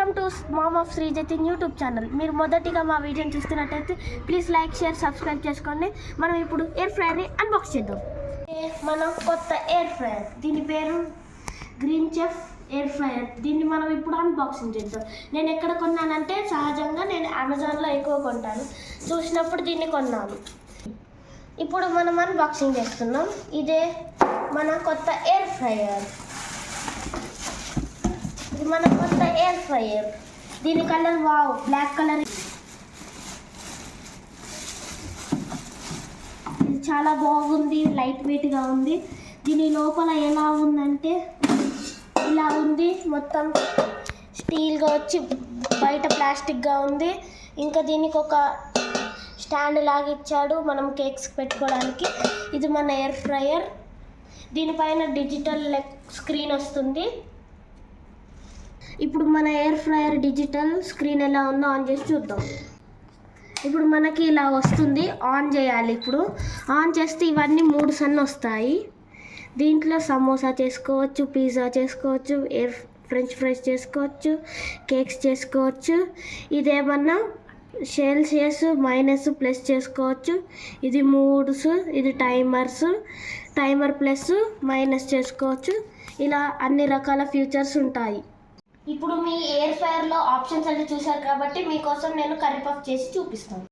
Welcome to mom of Srijatin YouTube channel. మీరు మొదటిగా మా వీడియోని చూస్తున్నట్టయితే ప్లీజ్ లైక్, షేర్, సబ్స్క్రైబ్ చేసుకోండి. మనం ఇప్పుడు ఎయిర్ ఫ్రైయర్ని అన్బాక్స్ చేద్దాం. మనం కొత్త ఎయిర్ ఫ్రైయర్, దీని పేరు గ్రీన్ చెఫ్ ఎయిర్ ఫ్రైయర్. దీన్ని మనం ఇప్పుడు అన్బాక్సింగ్ చేద్దాం. నేను ఎక్కడ కొన్నానంటే సహజంగా నేను అమెజాన్లో ఎక్కువ కొంటాను. చూసినప్పుడు దీన్ని కొన్నాను. ఇప్పుడు మనం అన్బాక్సింగ్ చేస్తున్నాం. ఇదే మన కొత్త ఎయిర్ ఫ్రైయర్. ఇది మన కొత్త ఎయిర్ ఫ్రైయర్. దీని కలర్ వావ్, బ్లాక్ కలర్. ఇది చాలా బాగుంది, లైట్ వెయిట్గా ఉంది. దీని లోపల ఎలా ఉందంటే ఇలా ఉంది, మొత్తం స్టీల్గా వచ్చి బయట ప్లాస్టిక్గా ఉంది. ఇంకా దీనికి ఒక స్టాండ్ లాగా ఇచ్చాడు మనం కేక్స్ పెట్టుకోవడానికి. ఇది మన ఎయిర్ ఫ్రైయర్. దీనిపైన డిజిటల్ స్క్రీన్ వస్తుంది. ఇప్పుడు మన ఎయిర్ ఫ్రైయర్ డిజిటల్ స్క్రీన్ ఎలా ఉందో ఆన్ చేసి చూద్దాం. ఇప్పుడు మనకి ఇలా వస్తుంది. ఆన్ చేయాలి. ఇప్పుడు ఆన్ చేస్తే ఇవన్నీ 3 సన్ వస్తాయి. దీంట్లో సమోసా చేసుకోవచ్చు, పిజ్జా చేసుకోవచ్చు, ఫ్రెంచ్ ఫ్రైస్ చేసుకోవచ్చు, కేక్స్ చేసుకోవచ్చు. ఇదేమన్నా సెల్సియస్, మైనస్, ప్లస్ చేసుకోవచ్చు. ఇది మూడ్స్, ఇది టైమర్ ప్లస్ మైనస్ చేసుకోవచ్చు. ఇలా అన్ని రకాల ఫీచర్స్ ఉంటాయి. ఇప్పుడు మీ ఎయిర్ ఫ్రైయర్లో ఆప్షన్స్ అన్ని చూశారు కాబట్టి మీకోసం నేను కర్రీ పఫ్ చేసి చూపిస్తాను.